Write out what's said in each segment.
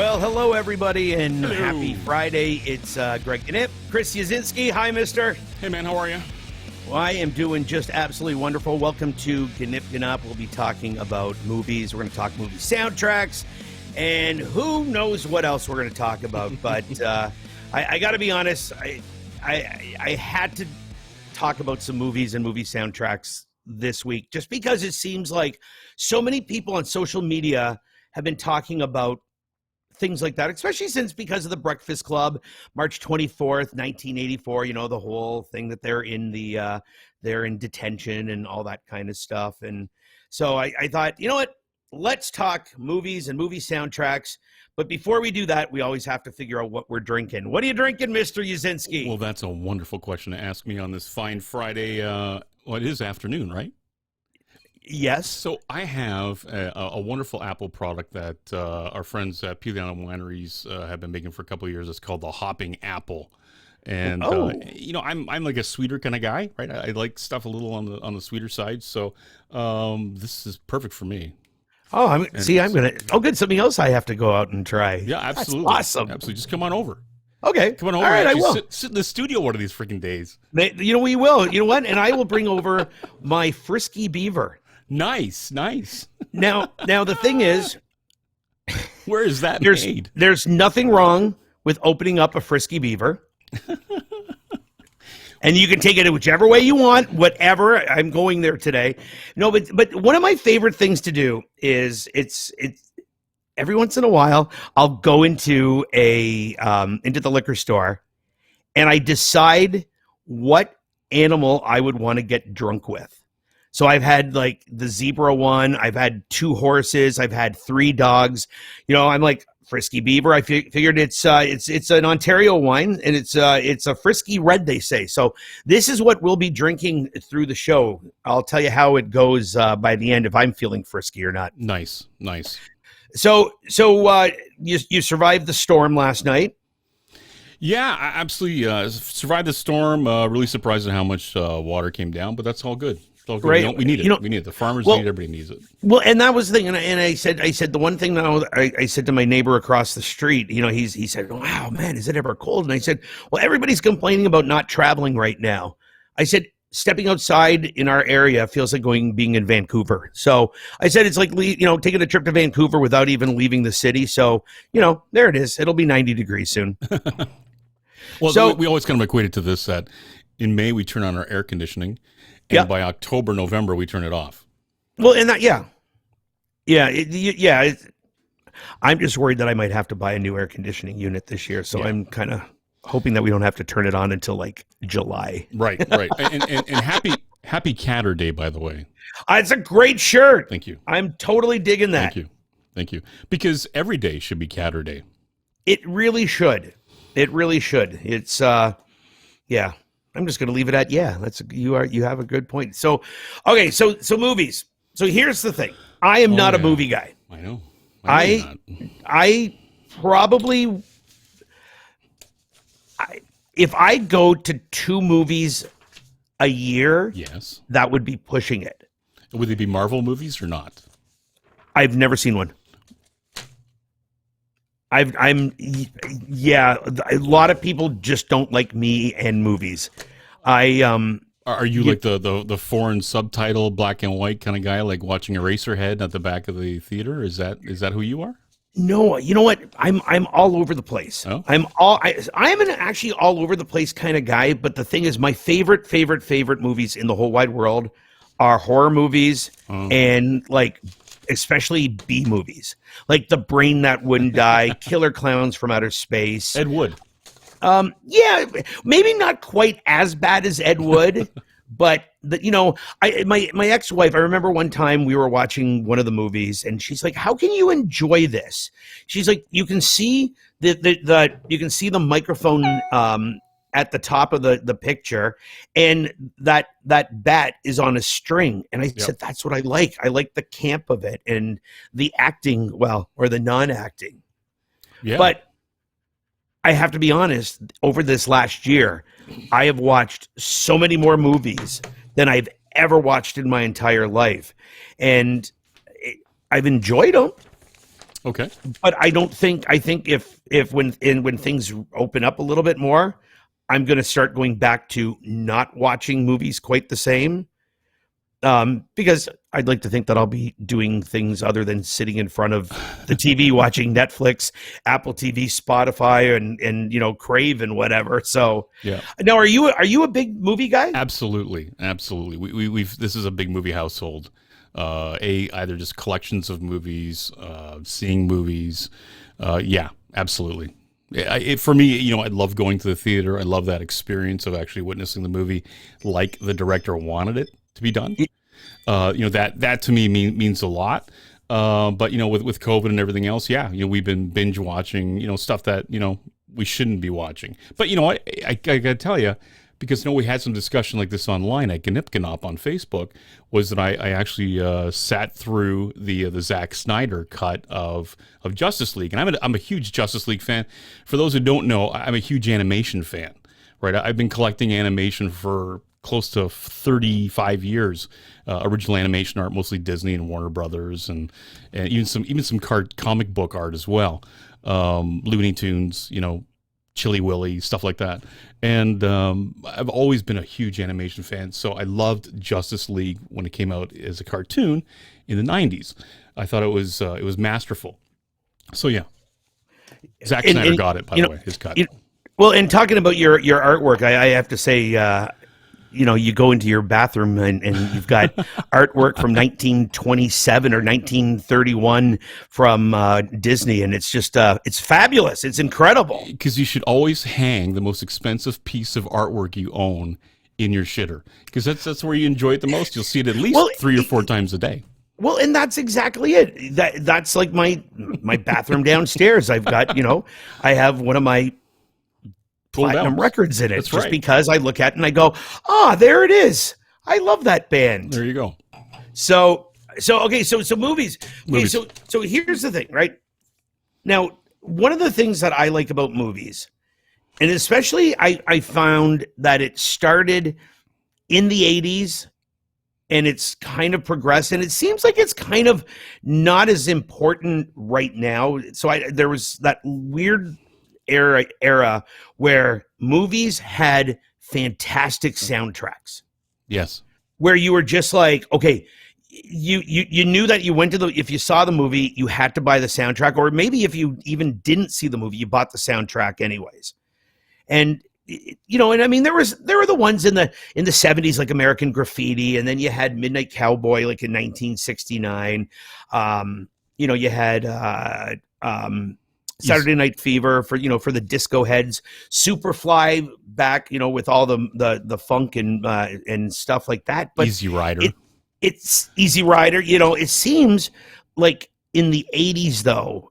Well, hello, everybody, and happy Friday. It's Greg Gnyp, Chris Uszynski. Hi, mister. Hey, man, how are you? Well, I am doing just absolutely wonderful. Welcome to Gnyp Gnop. We'll be talking about movies. We're going to talk movie soundtracks, and who knows what else we're going to talk about. But I got to be honest, I had to talk about some movies and movie soundtracks this week, just because it seems like so many people on social media have been talking about things like that, especially because of the Breakfast Club, March 24th, 1984, you know, the whole thing that they're in detention and all that kind of stuff. And so I thought, you know what, let's talk movies and movie soundtracks. But before we do that, we always have to figure out what we're drinking. What are you drinking, Mr. Uszynski? Well, that's a wonderful question to ask me on this fine Friday. It is afternoon, right? Yes. So I have a wonderful apple product that our friends at Peliano Wineries have been making for a couple of years. It's called the Hopping Apple. And, I'm like a sweeter kind of guy, right? I like stuff a little on the sweeter side. So this is perfect for me. Oh, I'm good. Something else I have to go out and try. Yeah, absolutely. That's awesome. Absolutely. Just come on over. Okay. Come on over. All right, I will. Sit in the studio one of these freaking days. You know, we will. You know what? And I will bring over my Frisky Beaver. Nice. Now the thing is, where is that made? There's nothing wrong with opening up a Frisky Beaver. And you can take it whichever way you want, whatever. I'm going there today. No, but one of my favorite things to do is it's every once in a while I'll go into the liquor store and I decide what animal I would want to get drunk with. So I've had like the zebra one, I've had 2 horses, I've had 3 dogs. You know, I'm like Frisky Beaver. I figured it's an Ontario wine, and it's a Frisky Red, they say. So this is what we'll be drinking through the show. I'll tell you how it goes by the end, if I'm feeling frisky or not. Nice. So you survived the storm last night. Yeah, I absolutely survived the storm. Really surprised at how much water came down, but that's all good. Right. We need it. We need it. The farmers need it. Everybody needs it. Well, and that was the thing. And I said the one thing now I said to my neighbor across the street, you know, he said, "Wow, man, is it ever cold?" And I said, "Well, everybody's complaining about not traveling right now." I said, stepping outside in our area feels like being in Vancouver. So I said, it's like, you know, taking a trip to Vancouver without even leaving the city. So, you know, there it is. It'll be 90 degrees soon. Well, so we always kind of equate it to this, that in May we turn on our air conditioning. And by October, November, we turn it off. Well, and that, I'm just worried that I might have to buy a new air conditioning unit this year. So I'm kind of hoping that we don't have to turn it on until like July. Right. and happy Catter Day, by the way. It's a great shirt. Thank you. I'm totally digging that. Thank you. Because every day should be Catter Day. It really should. It's I'm just going to leave it at you have a good point. So, okay, so movies. So here's the thing. I am not a movie guy. I know. I probably if I go to 2 movies a year, yes, that would be pushing it. Would they be Marvel movies or not? I've never seen one. A lot of people just don't like me and movies. Are you like the foreign subtitle black and white kind of guy, like watching Eraserhead at the back of the theater? Is that who you are? No, you know what? I'm all over the place. Oh? I'm an actually all over the place kind of guy. But the thing is, my favorite movies in the whole wide world are horror movies and like, especially B movies, like The Brain That Wouldn't Die, Killer Clowns from Outer Space. Ed Wood. Maybe not quite as bad as Ed Wood, but my ex-wife, I remember one time we were watching one of the movies and she's like, "How can you enjoy this?" She's like, "You can see the microphone at the top of the picture, and that bat is on a string." And I said, "That's what I like. I like the camp of it and the acting, or the non-acting." Yeah. But I have to be honest, over this last year, I have watched so many more movies than I've ever watched in my entire life. And I've enjoyed them. Okay. But I don't think I think if when things open up a little bit more, I'm going to start going back to not watching movies quite the same. Because I'd like to think that I'll be doing things other than sitting in front of the TV watching Netflix, Apple TV, Spotify, and Crave and whatever. So Yeah. now, are you a big movie guy? Absolutely. We've this is a big movie household. Either just collections of movies, seeing movies. Yeah, absolutely. For me, I love going to the theater. I love that experience of actually witnessing the movie like the director wanted it to be done. That to me means a lot. But with COVID and everything else, yeah, we've been binge watching, stuff that we shouldn't be watching. But I gotta tell you, because we had some discussion like this online at Gnyp Gnop on Facebook, was that I actually sat through the Zack Snyder cut of Justice League, and I'm a huge Justice League fan. For those who don't know, I'm a huge animation fan. Right, I've been collecting animation for close to 35 years. Original animation art, mostly Disney and Warner Brothers, and even some comic book art as well. Looney Tunes, Chili Willy, stuff like that. And I've always been a huge animation fan, so I loved Justice League when it came out as a cartoon in the 90s. I thought it was masterful. So yeah, Zack Snyder got it, by the way, his cut. Well, and talking about your artwork, I have to say, you go into your bathroom and you've got artwork from 1927 or 1931 from Disney, and it's just it's fabulous. It's incredible. Because you should always hang the most expensive piece of artwork you own in your shitter, because that's where you enjoy it the most. You'll see it at least 3 or 4 times a day. Well, and that's exactly it. That's like my bathroom downstairs. I've got I have one of my platinum records in it. That's just right. Because I look at it and I go, there it is. I love that band. There you go. So movies. Okay, so here's the thing, right? Now, one of the things that I like about movies, and especially I found that it started in the 80s and it's kind of progressed, and it seems like it's kind of not as important right now. So there was that weird era where movies had fantastic soundtracks. Yes. Where you were just like, okay, you knew that you went to if you saw the movie, you had to buy the soundtrack, or maybe if you even didn't see the movie, you bought the soundtrack anyways. And and I mean, there were the ones in the 70s, like American Graffiti, and then you had Midnight Cowboy, like in 1969. You had Saturday Night Fever for the disco heads, Superfly back, with all the funk and stuff like that. But Easy Rider. It's Easy Rider. It seems like in the 80s though,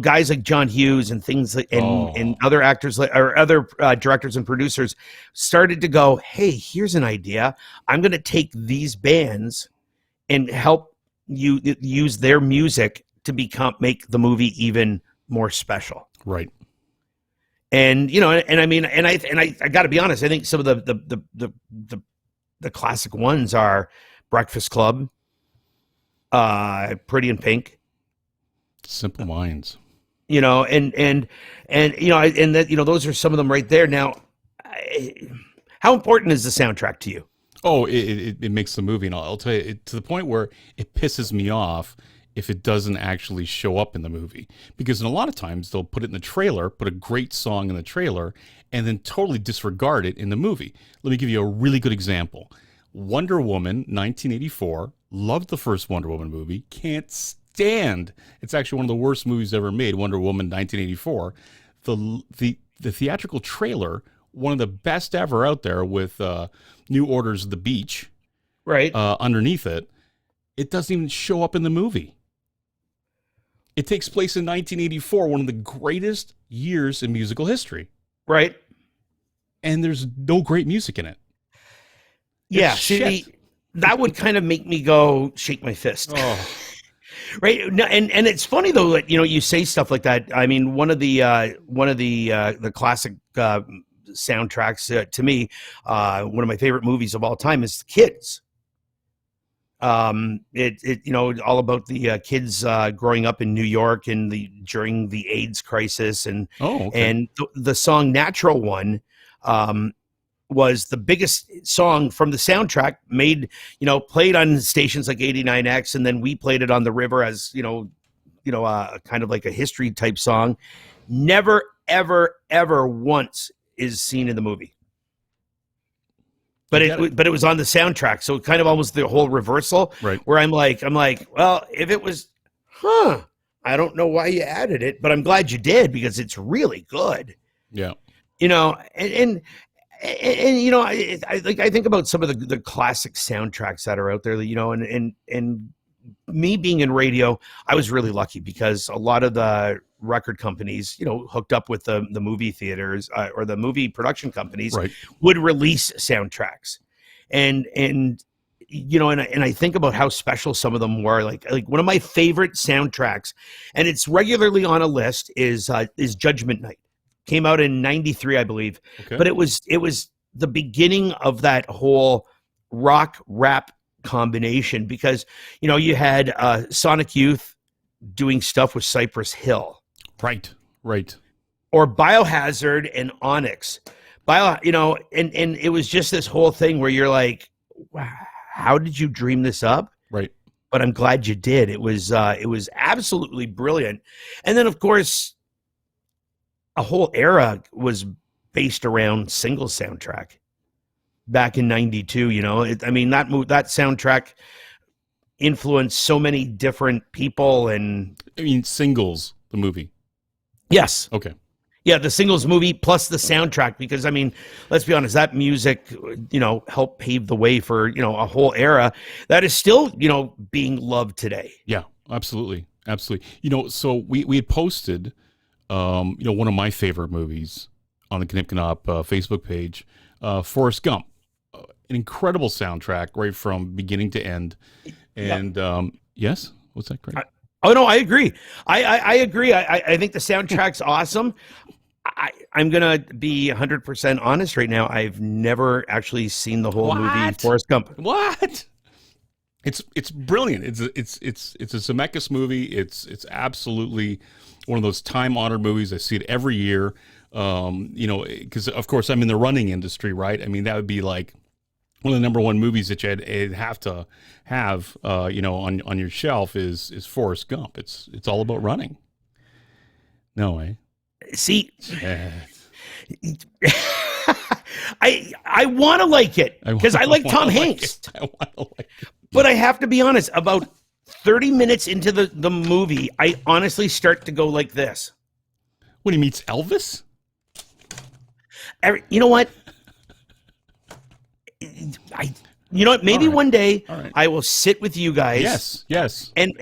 guys like John Hughes and things like, and other actors or other directors and producers started to go, hey, here's an idea. I'm going to take these bands and help you use their music to make the movie even more special. Right. And and I mean, and I got to be honest, I think some of the classic ones are Breakfast Club, Pretty in Pink, Simple Minds. and that those are some of them right there. Now, how important is the soundtrack to you? Oh, it makes the movie, and I'll tell you, to the point where it pisses me off if it doesn't actually show up in the movie. Because in a lot of times they'll put it in the trailer, put a great song in the trailer, and then totally disregard it in the movie. Let me give you a really good example. Wonder Woman 1984, loved the first Wonder Woman movie, can't stand, it's actually one of the worst movies ever made, Wonder Woman 1984. The theatrical trailer, one of the best ever out there, with New Order's The Beach right underneath it. It doesn't even show up in the movie. It takes place in 1984, one of the greatest years in musical history. Right. And there's no great music in it. Yeah, see, that would kind of make me go shake my fist. Oh. Right. No, and it's funny though that you say stuff like that. I mean, one of the classic soundtracks to me, one of my favorite movies of all time is The Kids. All about the kids growing up in New York and during the AIDS crisis, and the song "Natural One" was the biggest song from the soundtrack, played on stations like 89X, and then we played it on the river as kind of like a history type song. Never, ever, ever once is seen in the movie. But it was on the soundtrack, so kind of almost the whole reversal, right? Where I'm like, well, if it was, I don't know why you added it, but I'm glad you did because it's really good. Yeah, and I think about some of the classic soundtracks that are out there, and me being in radio, I was really lucky because a lot of the record companies, hooked up with the movie theaters or the movie production companies, right, would release soundtracks. And I think about how special some of them were. Like one of my favorite soundtracks, and it's regularly on a list, is Judgment Night. Came out in '93, I believe. Okay. But it was the beginning of that whole rock rap combination because, you had Sonic Youth doing stuff with Cypress Hill. Right. Or Biohazard and Onyx. And it was just this whole thing where you're like, wow, how did you dream this up? Right. But I'm glad you did. It was absolutely brilliant. And then, of course, a whole era was based around single soundtrack back in '92. That soundtrack influenced so many different people. And Singles, the movie. Yes. Okay. Yeah, the Singles movie plus the soundtrack, because let's be honest, that music, helped pave the way for, a whole era that is still, being loved today. Yeah, absolutely. So we had posted, one of my favorite movies on the Gnyp Gnop Facebook page, Forrest Gump, an incredible soundtrack right from beginning to end. And yes, what's that, Craig? Oh no, I agree. I agree. I think the soundtrack's awesome. I'm gonna be 100% honest right now. I've never actually seen the whole movie Forrest Gump. What? It's brilliant. It's a Zemeckis movie. It's absolutely one of those time-honored movies. I see it every year. Because of course I'm in the running industry, right? That would be like one of the number one movies that you'd have to have, on your shelf is Forrest Gump. It's all about running. No way. See, I want to like it because I like Tom Hanks. I want to like it. But I have to be honest, about 30 minutes into the movie, I honestly start to go like this. When he meets Elvis? You know what? Maybe one day I will sit with you guys. Yes. And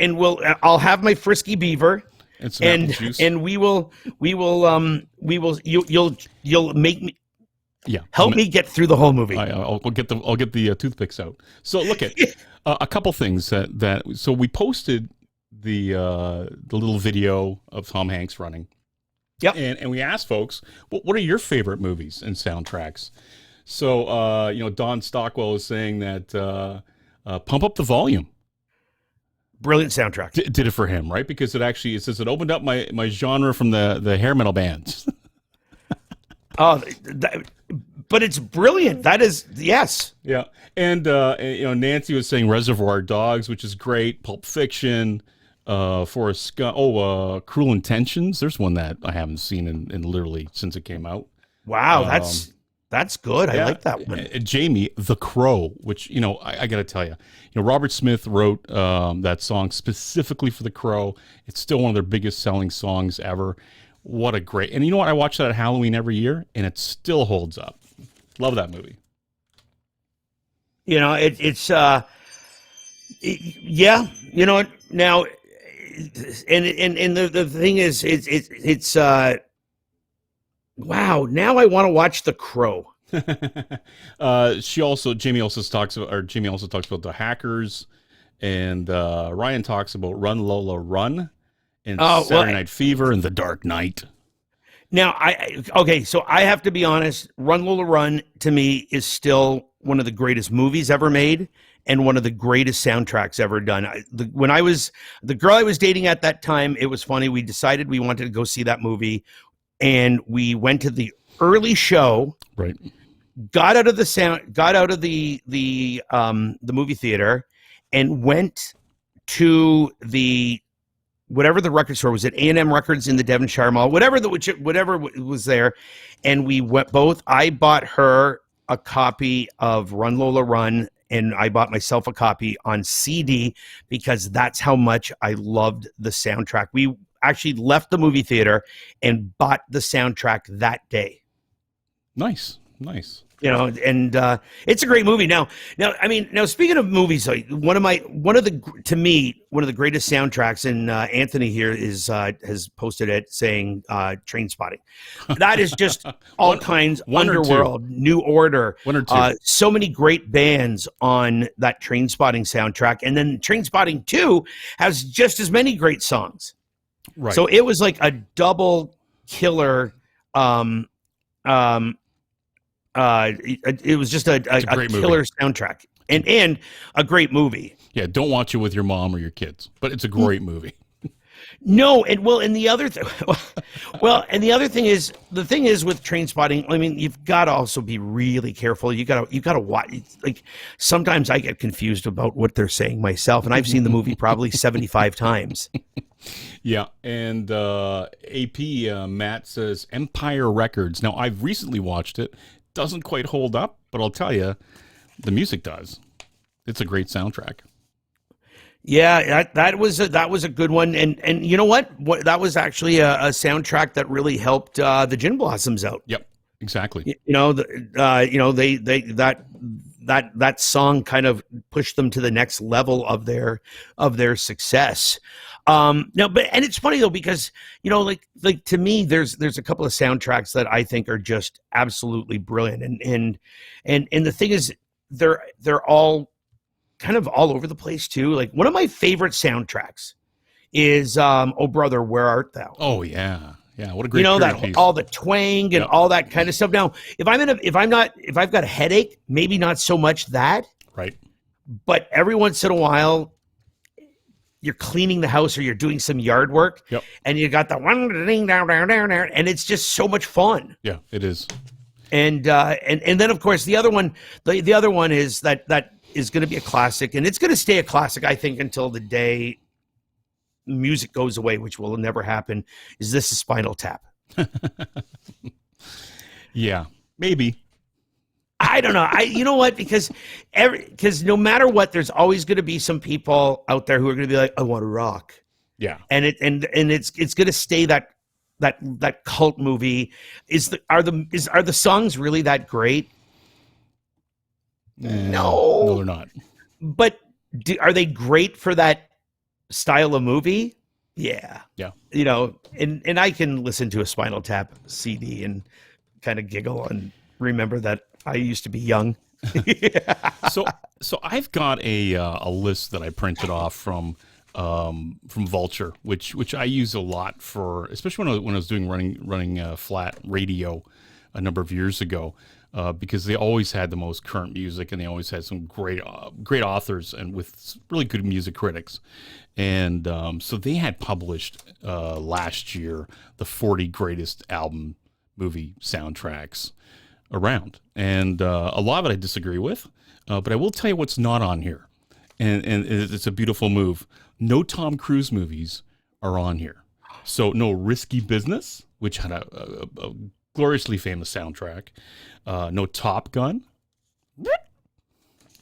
I'll have my Frisky Beaver. And juice. And you'll make me help me get through the whole movie. I'll get the toothpicks out. So look at a couple things so we posted the little video of Tom Hanks running. Yep. And we asked folks, what are your favorite movies and soundtracks? So Don Stockwell is saying that Pump Up the Volume. Brilliant soundtrack. Did it for him, right? Because it says it opened up my genre from the hair metal bands. But it's brilliant. That is, yes. Yeah. And Nancy was saying Reservoir Dogs, which is great. Pulp Fiction, Forrest Gump. Cruel Intentions. There's one that I haven't seen in literally since it came out. Wow, that's good. I like that one. Jamie, The Crow, which, I got to tell you, Robert Smith wrote that song specifically for The Crow. It's still one of their biggest selling songs ever. What a great, and you know what? I watch that at Halloween every year, and it still holds up. Love that movie. Yeah. Now, and the thing is, it's wow. Now I want to watch The Crow. Jamie also talks about The Hackers, and Ryan talks about Run Lola Run, and Saturday Night Fever, and The Dark Knight. Now, so I have to be honest. Run Lola Run to me is still one of the greatest movies ever made, and one of the greatest soundtracks ever done. When I was the girl I was dating at that time, it was funny. We decided we wanted to go see that movie, and we went to the early show. Right. Got out of the movie theater, and went to the whatever the record store was. At A&M Records in the Devonshire Mall, whatever was there, and we went both. I bought her a copy of Run Lola Run, and I bought myself a copy on CD because that's how much I loved the soundtrack. We actually left the movie theater and bought the soundtrack that day. Nice. You know, and it's a great movie. Now, speaking of movies, like one of the greatest soundtracks, and Anthony here has posted it saying Trainspotting. That is just all kinds, Underworld, New Order, one or two. So many great bands on that Trainspotting soundtrack, and then Trainspotting 2 has just as many great songs. Right. So it was like a double killer. It was just a killer soundtrack and a great movie. Yeah, don't watch it with your mom or your kids, but it's a great movie. No, and the other thing is with Trainspotting. I mean, you've got to also be really careful. You got to watch. Like sometimes I get confused about what they're saying myself, and I've seen the movie probably 75 times. Yeah, and AP Matt says Empire Records. Now I've recently watched it. Doesn't quite hold up, but I'll tell you, the music does. It's a great soundtrack. Yeah, that was a good one, and you know what that was actually a soundtrack that really helped the Gin Blossoms out. Yep, exactly. That song kind of pushed them to the next level of their success. And it's funny though, because like to me, there's a couple of soundtracks that I think are just absolutely brilliant, and the thing is, they're all kind of all over the place too. Like one of my favorite soundtracks is "Oh Brother, Where Art Thou?" Oh yeah, what a great that piece. All the twang and all that kind of stuff. Now, if I've got a headache, maybe not so much that, right? But every once in a while, you're cleaning the house or you're doing some yard work, and you got the one ding down, and it's just so much fun. Yeah, it is. And then of course the other one is that is going to be a classic, and it's going to stay a classic, I think, until the day music goes away, which will never happen. Is This Is Spinal Tap? Yeah, maybe. I don't know. You know what? Because no matter what, there's always going to be some people out there who are going to be like, I want to rock. Yeah. And it's going to stay that cult movie. Are the songs really that great? No, they're not. But are they great for that style of movie? Yeah. Yeah. And I can listen to a Spinal Tap CD and kind of giggle and remember that I used to be young. So I've got a list that I printed off from Vulture, which I use a lot for, especially when I was doing running flat radio a number of years ago, because they always had the most current music, and they always had some great authors and with really good music critics. And so they had published last year the 40 greatest album movie soundtracks around, and a lot of it I disagree with, but I will tell you what's not on here, and it's a beautiful move. No Tom Cruise movies are on here. So no Risky Business, which had a gloriously famous soundtrack. No Top Gun.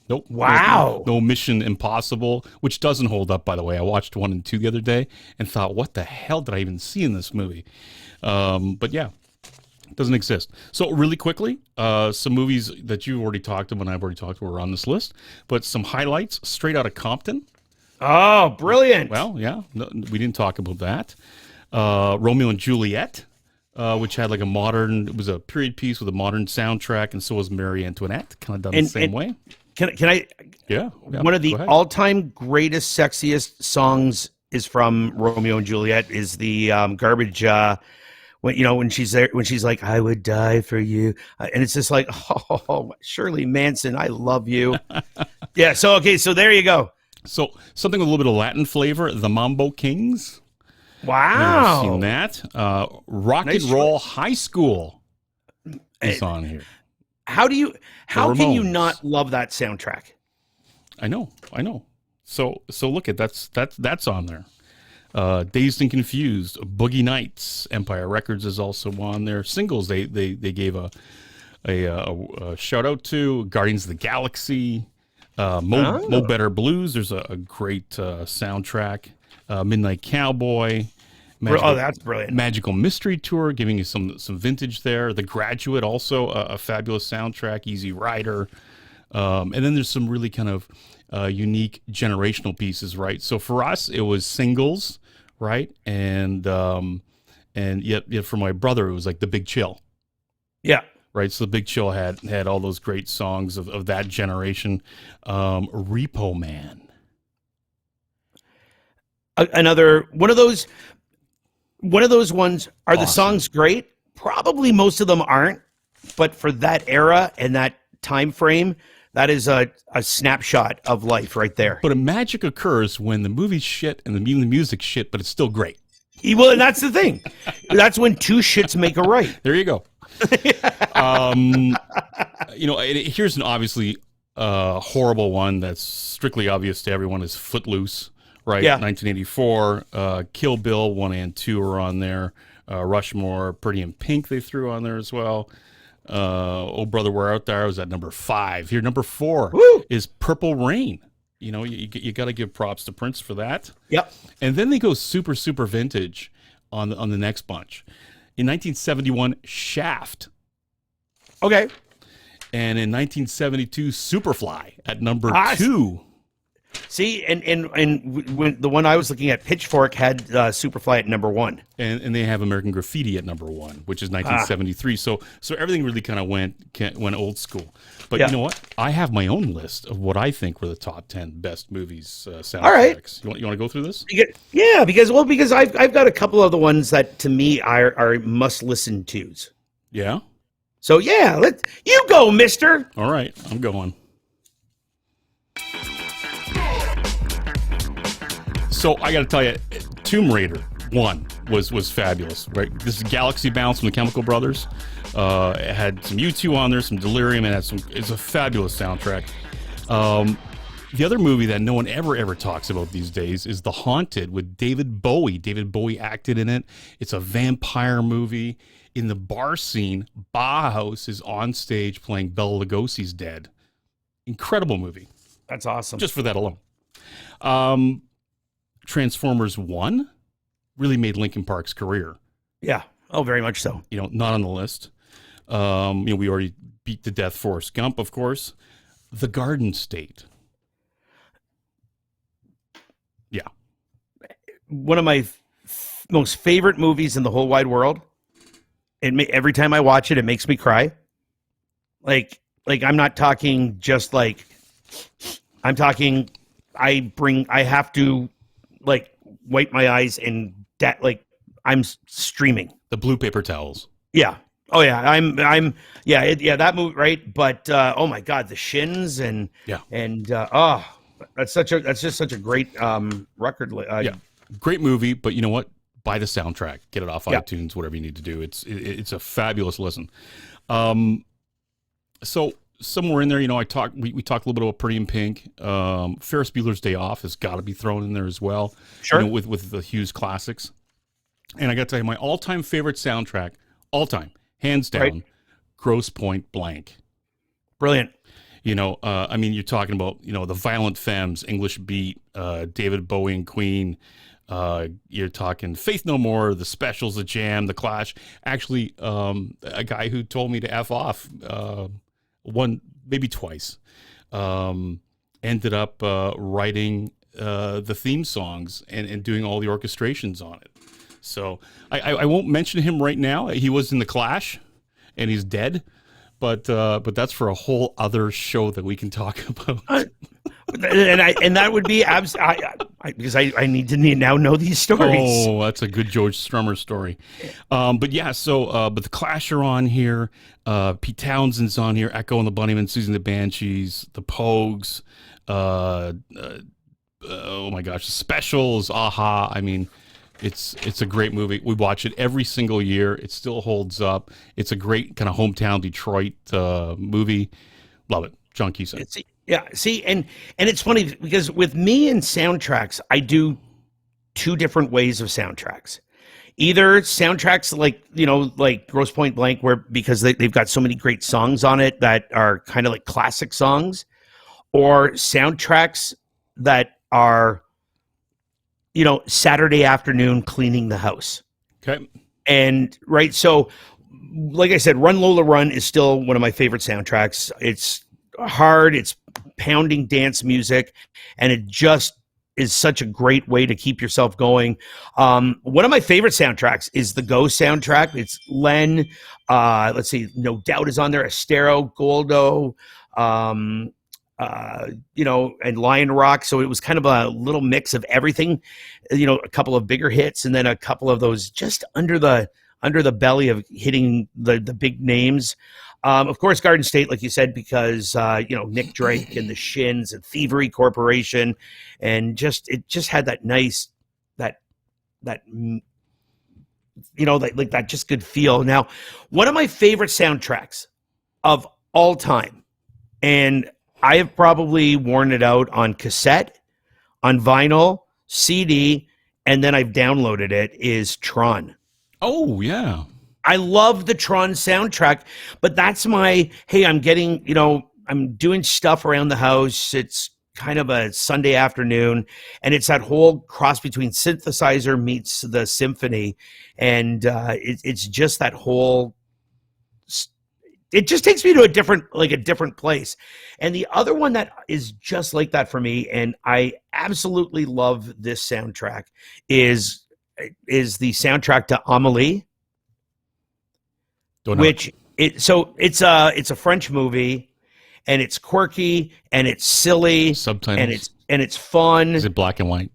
Nope. Wow. No Mission Impossible, which doesn't hold up, by the way. I watched 1 and 2 the other day and thought, what the hell did I even see in this movie? But yeah. Doesn't exist. So really quickly, some movies that you've already talked about and I've already talked about are on this list, but some highlights straight out of Compton. Oh, brilliant. Well, yeah, no, we didn't talk about that. Romeo and Juliet, which had like it was a period piece with a modern soundtrack, and so was Marie Antoinette, kind of done the same way. Can I? Yeah. One of the all-time greatest, sexiest songs is from Romeo and Juliet, is the garbage... when she's there, when she's like, "I would die for you," and it's just like, "Oh, Shirley Manson, I love you." Yeah. So okay, so there you go. So something with a little bit of Latin flavor, the Mambo Kings. Wow. Seen that? Rock and Roll High School is on here. How can you not love that soundtrack? I know. So look at that's on there. Dazed and Confused, Boogie Nights, Empire Records is also on there. Singles they gave a shout out to Guardians of the Galaxy, Mo Better Blues. There's a great soundtrack. Midnight Cowboy. That's brilliant. Magical Mystery Tour, giving you some vintage there. The Graduate, also a fabulous soundtrack. Easy Rider, and then there's some really kind of unique generational pieces, right? So for us, it was Singles, right? And yet for my brother, it was like The Big Chill. Yeah. Right. So The Big Chill had all those great songs of that generation. Repo Man. Another one of those ones. Are awesome. The songs great? Probably most of them aren't, but for that era and that time frame, that is a snapshot of life right there. But a magic occurs when the movie's shit and the music shit, but it's still great. Well, and that's the thing. That's when two shits make a right. There you go. Here's an obviously horrible one that's strictly obvious to everyone is Footloose, right? Yeah. 1984. Kill Bill 1 and 2 are on there. Rushmore, Pretty in Pink they threw on there as well. Oh Brother Where Art Thou was at number 5. Here, number 4 is Purple Rain. You got to give props to Prince for that. Yep. And then they go super vintage on the next bunch. In 1971, Shaft. Okay. And in 1972, Superfly at number 2. See, and when the one I was looking at, Pitchfork, had Superfly at number 1, and they have American Graffiti at number 1, which is 1973. So everything really kind of went old school. But you know what? I have my own list of what I think were the top 10 best movies soundtracks. All right, you want to go through this? Yeah, because I've got a couple of the ones that to me are must listen tos. Yeah. So yeah, you go, Mister. All right, I'm going. So I got to tell you, Tomb Raider 1 was fabulous, right? This is Galaxy Bound from the Chemical Brothers. It had some U2 on there, some Delirium, and it's a fabulous soundtrack. The other movie that no one ever talks about these days is The Haunted with David Bowie. David Bowie acted in it. It's a vampire movie. In the bar scene, Bauhaus is on stage playing Bela Lugosi's Dead. Incredible movie. That's awesome. Just for that alone. Transformers 1 really made Linkin Park's career. Yeah. Oh, very much so. Not on the list. We already beat to death Forrest Gump, of course. The Garden State. Yeah. One of my most favorite movies in the whole wide world. Every time I watch it, it makes me cry. Like I'm not talking just like, I'm talking, I have to wipe my eyes and I'm streaming. The blue paper towels. Yeah. Oh yeah. That movie, right? But oh my God, the Shins and that's just such a great record. Great movie. But you know what? Buy the soundtrack. Get it off iTunes. Whatever you need to do. It's a fabulous listen. So somewhere in there, we talked a little bit about Pretty in Pink. Ferris Bueller's Day Off has got to be thrown in there as well. Sure. With the Hughes classics. And I got to tell you, my all-time favorite soundtrack, all-time, hands down, right. Grosse Pointe Blank. Brilliant. You're talking about, the Violent Femmes, English Beat, David Bowie and Queen. You're talking Faith No More, The Specials, The Jam, The Clash. Actually, a guy who told me to F off one, maybe twice, ended up writing the theme songs and doing all the orchestrations on it. So I won't mention him right now. He was in The Clash, and he's dead. But that's for a whole other show that we can talk about. and that would be because I need to now know these stories. Oh, that's a good George Strummer story. But yeah, so but the Clash are on here. Pete Townshend's on here. Echo and the Bunnymen, Susie and the Banshees, the Pogues. Oh my gosh, the Specials, Aha. I mean, it's a great movie. We watch it every single year. It still holds up. It's a great kind of hometown Detroit movie. Love it. John Cusack. Yeah, see, and it's funny because with me and soundtracks, I do two different ways of soundtracks. Either soundtracks like Grosse Pointe Blank, where because they've got so many great songs on it that are kind of like classic songs, or soundtracks that are, Saturday afternoon cleaning the house. Okay. And right, so like I said, Run Lola Run is still one of my favorite soundtracks. It's hard, it's pounding dance music, and it just is such a great way to keep yourself going. One of my favorite soundtracks is the Go soundtrack. It's Len, let's see, No Doubt is on there, Estero, Goldo, and Lion Rock. So it was kind of a little mix of everything, a couple of bigger hits and then a couple of those just under the belly of hitting the big names. Of course, Garden State, like you said, because Nick Drake and the Shins and Thievery Corporation, and it just had that nice that just good feel. Now, one of my favorite soundtracks of all time, and I have probably worn it out on cassette, on vinyl, CD, and then I've downloaded it, is Tron. Oh, yeah. I love the Tron soundtrack, but that's my, hey, I'm doing stuff around the house. It's kind of a Sunday afternoon, and it's that whole cross between synthesizer meets the symphony, and it's just that whole, it just takes me to a different place. And the other one that is just like that for me, and I absolutely love this soundtrack, is the soundtrack to Amélie. It's a French movie, and it's quirky and it's silly, subtitles, and it's fun. Is it black and white?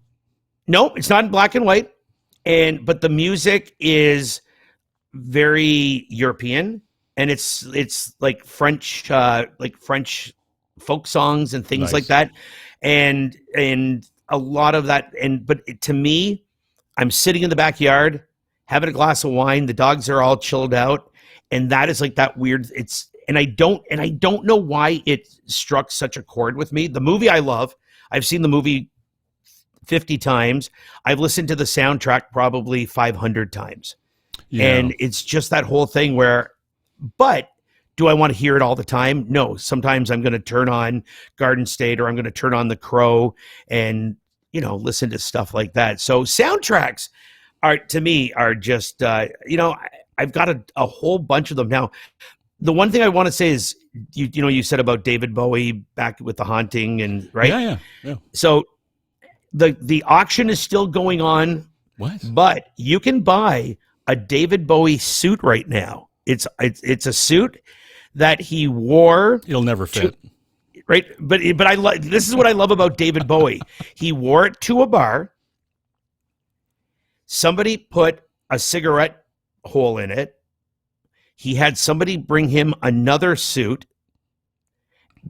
No, it's not in black and white. But the music is very European, and it's like French folk songs and things like that, and a lot of that. But to me, I'm sitting in the backyard having a glass of wine. The dogs are all chilled out. And that is like that weird, and I don't know why it struck such a chord with me. The movie I love. I've seen the movie 50 times. I've listened to the soundtrack probably 500 times. Yeah. And it's just that whole thing but do I want to hear it all the time? No. Sometimes I'm going to turn on Garden State, or I'm going to turn on The Crow and, listen to stuff like that. So soundtracks to me are just, I've got a whole bunch of them. Now, the one thing I want to say is, you said about David Bowie back with The Haunting, and right? Yeah. So the auction is still going on. What? But you can buy a David Bowie suit right now. It's a suit that he wore. It'll never fit. Right? But this is what I love about David Bowie. He wore it to a bar. Somebody put a cigarette hole in it. He had somebody bring him another suit,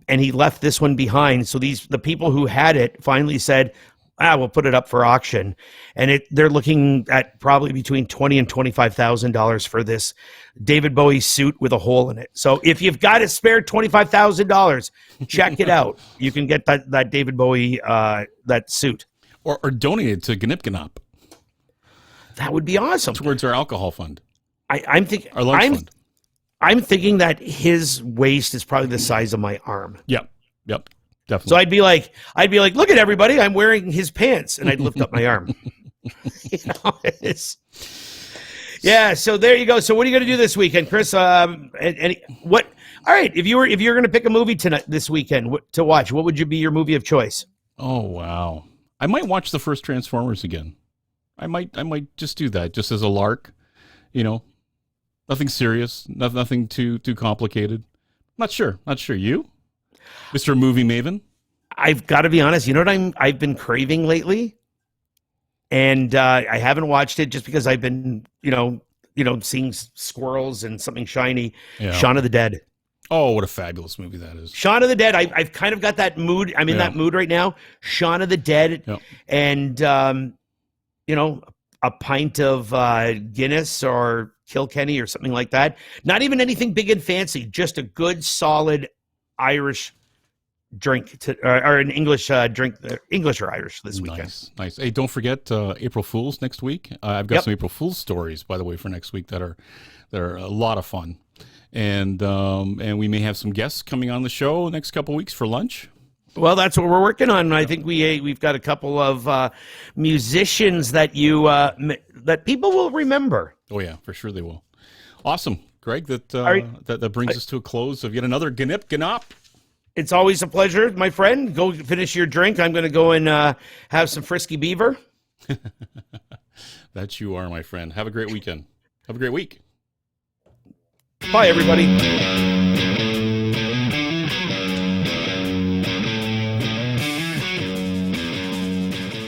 and he left this one behind. So the people who had it finally said, we'll put it up for auction. And they're looking at probably between $20,000 and $25,000 for this David Bowie suit with a hole in it. So if you've got a spare $25,000, check it out. You can get that David Bowie that suit, or donate it to Gnyp Gnop. That would be awesome. Towards our alcohol fund. I'm thinking our lunch fund. I'm thinking that his waist is probably the size of my arm. Yep, definitely. So I'd be like, look at everybody, I'm wearing his pants, and I'd lift up my arm. Yeah. So there you go. So what are you going to do this weekend, Chris? What? All right. If you're going to pick a movie this weekend to watch, what would be your movie of choice? Oh wow! I might watch the first Transformers again. I might just do that, just as a lark. Nothing serious, nothing too complicated. Not sure. You, Mr. Movie Maven? I've got to be honest. You know what I've been craving lately, and I haven't watched it just because I've been seeing squirrels and something shiny. Yeah. Shaun of the Dead. Oh, what a fabulous movie that is. Shaun of the Dead. I've kind of got that mood. I'm in that mood right now. Shaun of the Dead, and a pint of Guinness or Kilkenny or something like that. Not even anything big and fancy. Just a good, solid Irish drink or an English drink, English or Irish this weekend. Nice. Hey, don't forget April Fools next week. I've got some April Fools stories, by the way, for next week that are a lot of fun. And we may have some guests coming on the show next couple weeks for lunch. Well, that's what we're working on. I think we've got a couple of musicians that that people will remember. Oh yeah, for sure they will. Awesome, Greg. That brings us to a close of yet another Gnyp Gnop. It's always a pleasure, my friend. Go finish your drink. I'm going to go and have some Frisky Beaver. That you are, my friend. Have a great weekend. Have a great week. Bye, everybody.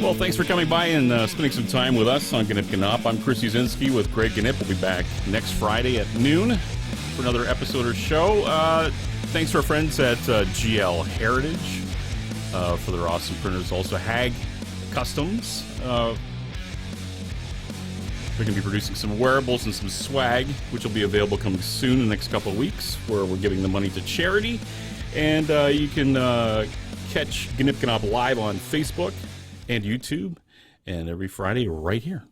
Well, thanks for coming by and spending some time with us on Gnyp Gnop. I'm Chris Uszynski with Greg Gnyp. We'll be back next Friday at noon for another episode or show. Thanks to our friends at GL Heritage for their awesome printers. Also, Hag Customs. They're going to be producing some wearables and some swag, which will be available coming soon in the next couple of weeks, where we're giving the money to charity. And you can catch Gnyp Gnop live on Facebook and YouTube, and every Friday right here.